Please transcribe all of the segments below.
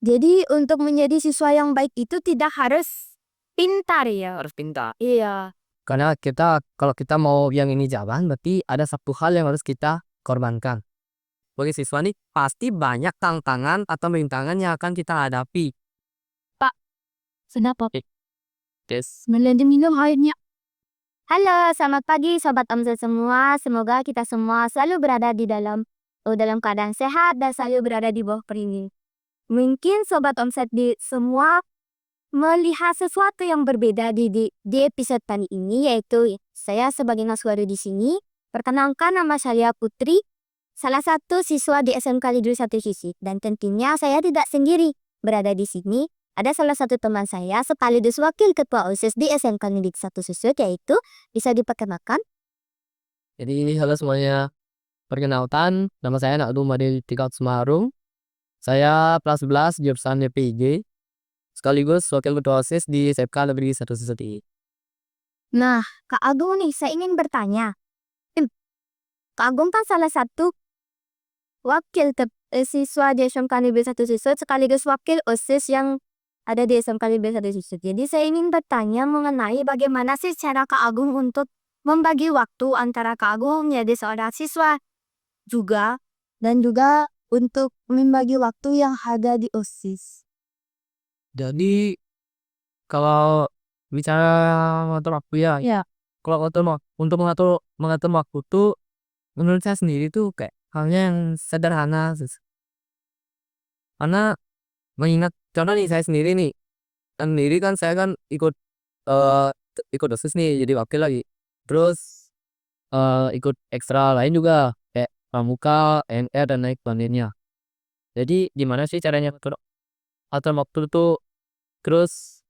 Jadi untuk menjadi siswa yang baik itu tidak harus pintar ya. Harus pintar. Iya. Karena kalau kita mau yang ini jalan, berarti ada satu hal yang harus kita korbankan. Sebagai siswa nih, pasti banyak tantangan atau rintangan yang akan kita hadapi. Pak, kenapa? Yes. Melanjut minum airnya. Halo, selamat pagi Sobat Omset semua. Semoga kita semua selalu berada dalam keadaan sehat dan selalu berada di bawah perlindungan. Mungkin Sobat Omset di semua melihat sesuatu yang berbeda di episode kali ini, yaitu saya sebagai Naswari di sini. Perkenalkan, nama saya Putri, salah satu siswa di SMK Negeri 1 Sisik, dan tentunya saya tidak sendiri berada di sini. Ada salah satu teman saya sekaligus wakil ketua OSIS di SMK Negeri 1 Sisik, yaitu bisa diperkenalkan. Jadi halo semuanya. Perkenalkan, nama saya Nakdu Madil Tikat Semarung. Saya kelas 11 jurusan DPIG. Sekaligus wakil ketua OSIS di SMK Negeri 1 Sisik. Nah, Kak Agung nih, saya ingin bertanya. Kak Agung kan salah satu wakil siswa di SMK Negeri 1 Sisik sekaligus wakil OSIS yang ada di SMK Negeri 1 Sisik. Jadi saya ingin bertanya mengenai bagaimana sih cara Kak Agung untuk membagi waktu antara Kak Agung menjadi seorang siswa dan juga untuk membagi waktu yang ada di OSIS. Jadi kalau bicara mengatur waktu ya, Ya. kalau untuk mengatur waktu tuh menurut saya sendiri tuh kayak halnya yang sederhana. Karena mengingat contoh nih saya sendiri nih, kan saya kan eh, ikut OSIS nih jadi wakil lagi. Terus ikut ekstra lain juga kayak pramuka, NR dan naik sebagainya. Jadi gimana sih caranya atur waktu tuh, terus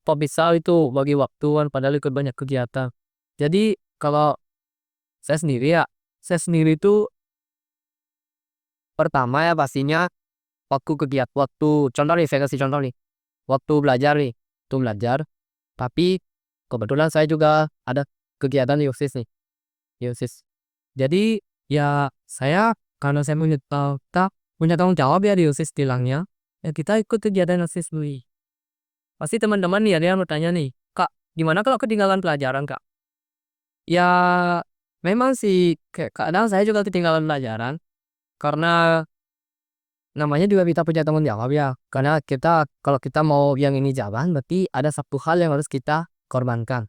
kok bisa itu bagi waktu kan padahal ikut banyak kegiatan. Jadi kalau saya sendiri tuh pertama ya pastinya waktu contoh nih, saya kasih contoh nih, waktu belajar nih, tapi kebetulan saya juga ada kegiatan di OSIS nih, di OSIS. Jadi ya saya, karena saya punya tanggung jawab ya di OSIS bilangnya, ya kita ikut kegiatan OSIS dulu. Pasti teman-teman nih ada yang bertanya nih, Kak, gimana kalau ketinggalan pelajaran, Kak? Ya memang sih kayak kadang saya juga ketinggalan pelajaran karena namanya juga kita punya tanggung jawab ya. Karena kalau kita mau yang ini jalan, berarti ada satu hal yang harus kita korbankan.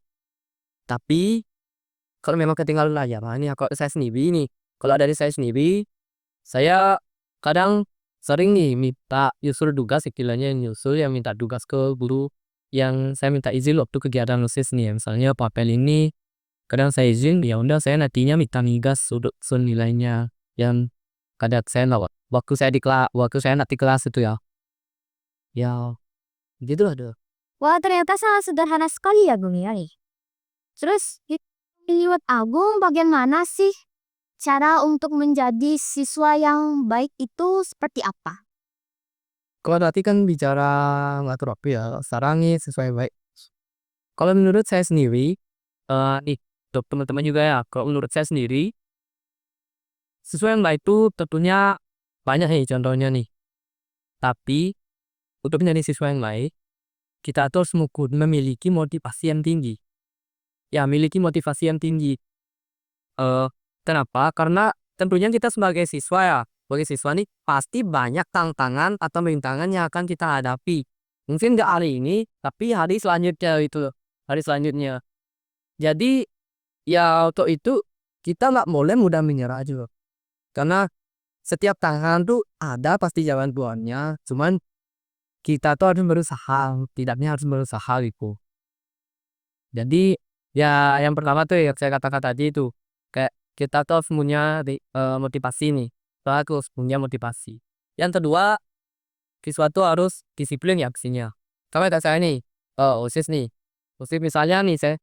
Tapi kalau memang ketinggalan pelajaran ya, kalau dari saya sendiri, saya kadang sering nih minta nyusul tugas, istilahnya yang minta tugas ke guru yang saya minta izin waktu kegiatan OSIS nih ya. Misalnya papel ini kadang saya izin, ya udah saya nantinya minta migas sudut nilainya yang kadang saya waktu saya nanti kelas itu ya. Ya gitu lah deh. Wah, ternyata sangat sederhana sekali ya, Bung ya nih. Terus, menurut Agung bagaimana sih cara untuk menjadi siswa yang baik itu seperti apa? Kalau tadi kan bicara ngatur waktu ya, sekarang nih sesuai baik. Kalau menurut saya sendiri, nih untuk teman-teman juga ya, kalau menurut saya sendiri, sesuai yang baik itu tentunya banyak nih contohnya nih. Tapi untuk menjadi siswa yang baik, kita tuh harus memiliki motivasi yang tinggi. Ya, memiliki motivasi yang tinggi. Eh, Kenapa? Karena tentunya kita sebagai siswa ya, sebagai siswa nih pasti banyak tantangan atau rintangan yang akan kita hadapi. Mungkin nggak hari ini, tapi hari selanjutnya itu, hari selanjutnya. Jadi ya untuk itu kita nggak boleh mudah menyerah juga. Karena setiap tantangan tuh ada pasti jalan keluarnya. Cuman kita tuh harus berusaha, tidaknya harus berusaha gitu. Jadi ya yang pertama tuh yang saya katakan tadi itu kayak kita tuh harus punya motivasi nih. Kita harus punya motivasi. Yang kedua, siswa tuh harus disiplin ya aksinya. Kalau kata saya nih, OSIS nih. OSIS misalnya nih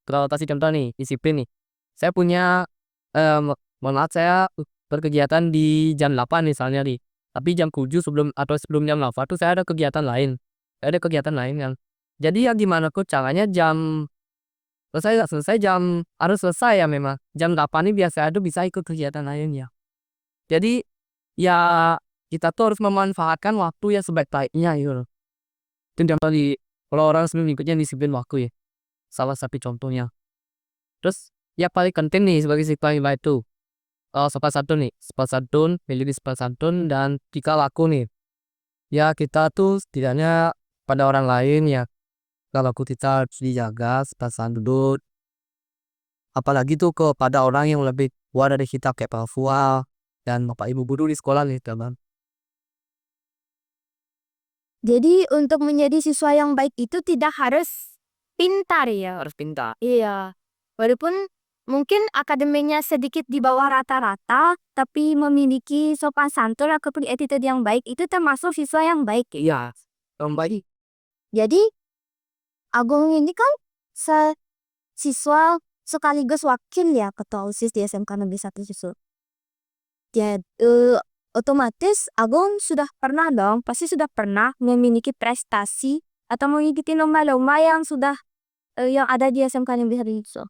kalau kasih contoh nih, disiplin nih. Saya punya mohon maaf saya berkegiatan di jam 8 misalnya nih. Tapi jam 7 sebelum jam 8 tuh saya ada kegiatan lain. Saya ada kegiatan lain kan. Jadi ya gimana kok caranya harus selesai ya memang. Jam 8 ini biasa itu bisa ikut kegiatan lainnya. Jadi ya kita tuh harus memanfaatkan waktu yang sebaik-baiknya gitu loh. Itu yang paling kalau orang sebelum ikutnya disiplin waktu ya. Salah satu contohnya. Terus yang paling penting nih sebagai siswa yang baik tuh sopan santun nih, sopan santun, milih sopan santun dan tingkah laku nih. Ya kita tuh setidaknya pada orang lain ya kalau laku kita harus dijaga sopan santun. Apalagi tuh kepada orang yang lebih tua dari kita kayak pak tua dan bapak ibu guru di sekolah nih teman. Jadi untuk menjadi siswa yang baik itu tidak harus pintar ya. Harus pintar. Iya. Walaupun mungkin akademiknya sedikit di bawah rata-rata, tapi memiliki sopan santun ataupun attitude yang baik itu termasuk siswa yang baik ya. Iya, yang baik. Jadi Agung ini kan siswa sekaligus wakil ya ketua OSIS di SMK Negeri 1 Susul. Jadi otomatis Agung sudah pernah dong, pasti sudah pernah memiliki prestasi atau mengikuti lomba-lomba yang sudah yang ada di SMK Negeri 1 Susul.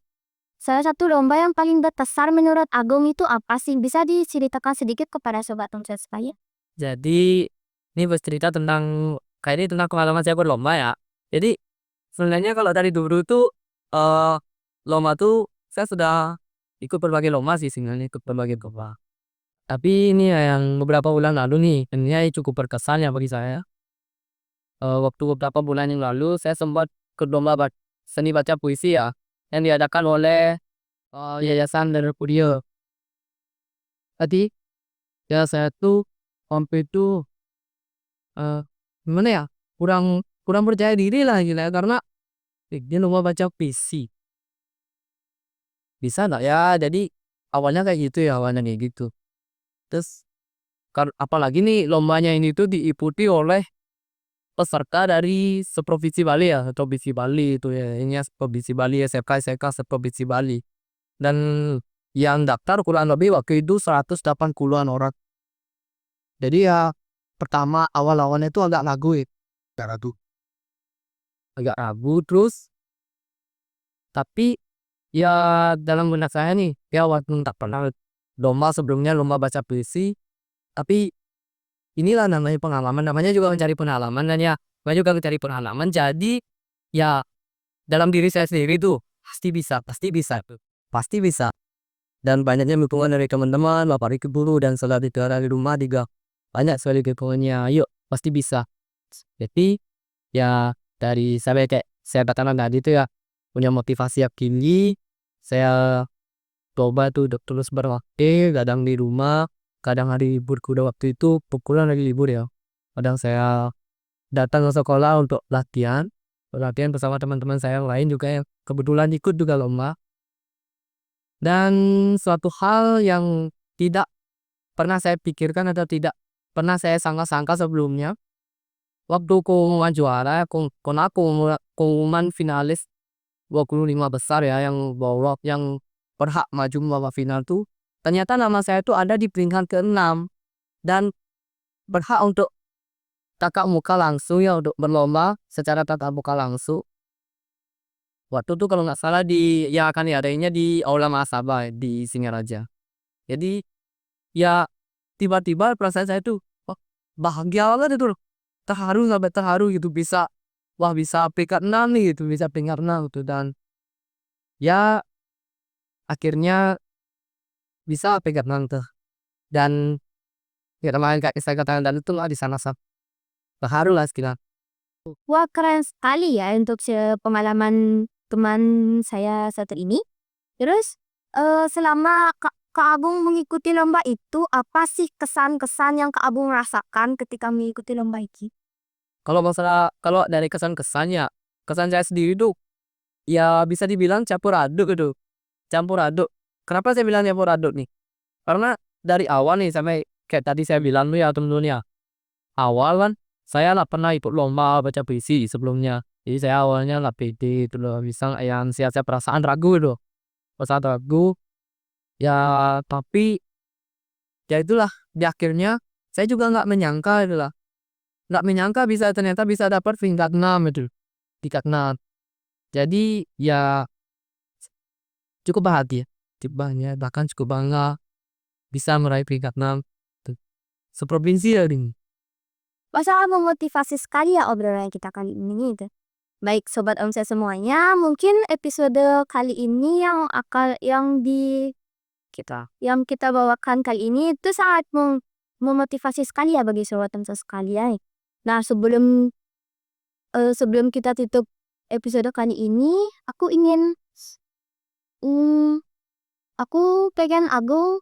Salah satu lomba yang paling berkesan menurut Agung itu apa sih? Bisa diceritakan sedikit kepada Sobat Tomset sekalian? Jadi ini bercerita tentang kayak ini tentang pengalaman saya berlomba ya. Jadi sebenarnya kalau dari dulu tuh lomba tuh saya sudah ikut berbagai lomba sih sebenarnya ikut berbagai lomba. Tapi ini ya yang beberapa bulan lalu nih, ini cukup berkesan ya bagi saya. Waktu beberapa bulan yang lalu saya sempat ikut lomba seni baca puisi ya yang diadakan oleh Yayasan Darul Kudio. Tadi ya saya tuh sampai tuh gimana ya kurang kurang percaya diri lah gitu ya karena dia lomba baca puisi bisa nggak ya jadi awalnya kayak gitu ya awalnya kayak gitu terus apalagi nih lombanya ini tuh diikuti oleh peserta dari seprovinsi Bali ya provinsi Bali itu ya ini ya provinsi Bali SMK seprovinsi Bali dan yang daftar kurang lebih waktu itu 180-an orang jadi ya pertama awal-awalnya itu agak ragu ya agak ragu terus tapi ya dalam benak saya nih ya waktu tak pernah lomba sebelumnya lomba baca puisi tapi inilah namanya pengalaman namanya juga mencari pengalaman dan ya saya juga mencari pengalaman jadi ya dalam diri saya sendiri tuh pasti bisa tuh pasti bisa dan banyaknya dukungan dari teman-teman bapak ibu guru dan saudara di rumah juga banyak sekali dukungannya yuk pasti bisa jadi ya dari saya kayak saya katakan tadi itu ya punya motivasi yang tinggi saya coba tuh terus berbakti kadang di rumah kadang hari liburku udah waktu itu pukulan lagi libur ya kadang saya datang ke sekolah untuk latihan bersama teman-teman saya yang lain juga yang kebetulan ikut juga lomba dan suatu hal yang tidak pernah saya pikirkan atau tidak pernah saya sangka-sangka sebelumnya waktu pengumuman juara pengumuman finalis 25 besar ya yang yang berhak maju ke babak final tuh ternyata nama saya tuh ada di peringkat ke-6 dan berhak untuk tatap muka langsung ya untuk berlomba secara tatap muka langsung waktu tuh kalau nggak salah di ya akan diadainnya di Aula Mahasaba di Singaraja jadi ya tiba-tiba perasaan saya tuh wah, bahagia banget itu loh terharu sampai terharu gitu bisa wah bisa peringkat 6 nih gitu bisa peringkat 6 gitu dan ya akhirnya bisa peringkat 6 tuh dan ya kemarin kayak saya katakan tadi tuh lah di sana terharu lah sekitar Wah, keren sekali ya untuk pengalaman teman saya satu ini. Terus selama Kak Agung mengikuti lomba itu, apa sih kesan-kesan yang Kak Agung rasakan ketika mengikuti lomba ini? kalau masalah kalau dari kesan-kesannya kesan saya sendiri tuh ya bisa dibilang campur aduk gitu campur aduk kenapa saya bilang campur aduk nih karena dari awal nih sampai kayak tadi saya bilang tuh ya temen-temen ya awal kan saya lah pernah ikut lomba baca puisi sebelumnya jadi saya awalnya lah pede itu loh misal yang siap-siap perasaan ragu itu perasaan ragu ya tapi ya itulah di akhirnya saya juga nggak menyangka itulah nggak menyangka bisa ternyata bisa dapat peringkat 6 itu tingkat 6 jadi ya cukup bahagia cukup bahagia bahkan cukup bangga bisa meraih peringkat 6 tuh. seprovinsi ya ini. Sangat memotivasi sekali ya obrolan kita kali ini gitu. Baik sobat omset semuanya, mungkin episode kali ini yang kita bawakan kali ini itu sangat memotivasi sekali ya bagi sobat omset sekalian. Nah, sebelum kita tutup episode kali ini, aku pengen Agung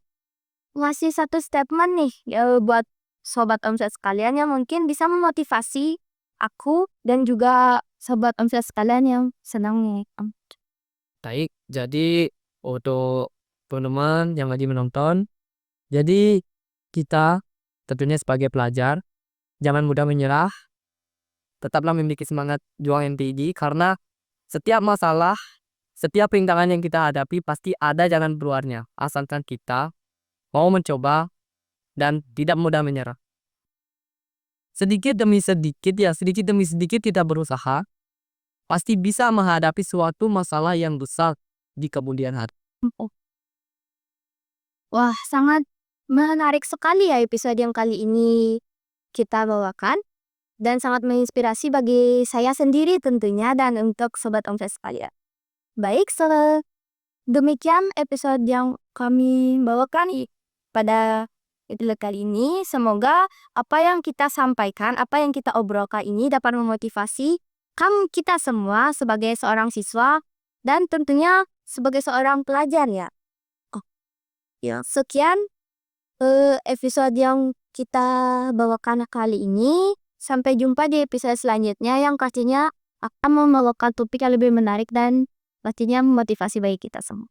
ngasih satu statement nih buat sobat omset sekalian yang mungkin bisa memotivasi aku dan juga sobat omset sekalian yang senang nih. Baik, jadi untuk teman-teman yang lagi menonton, jadi kita tentunya sebagai pelajar jangan mudah menyerah, tetaplah memiliki semangat juang yang tinggi karena setiap masalah, setiap rintangan yang kita hadapi pasti ada jalan keluarnya, asalkan kita mau mencoba dan tidak mudah menyerah. Sedikit demi sedikit kita berusaha, pasti bisa menghadapi suatu masalah yang besar di kemudian hari. Wah, sangat menarik sekali ya episode yang kali ini kita bawakan dan sangat menginspirasi bagi saya sendiri tentunya dan untuk sobat omset sekalian. Baik, demikian episode yang kami bawakan pada episode kali ini. Semoga apa yang kita sampaikan, apa yang kita obrolkan ini dapat memotivasi kita semua sebagai seorang siswa dan tentunya sebagai seorang pelajar ya. Sekian episode yang kita bawakan kali ini. Sampai jumpa di episode selanjutnya yang pastinya akan membawakan topik yang lebih menarik dan pastinya memotivasi bagi kita semua.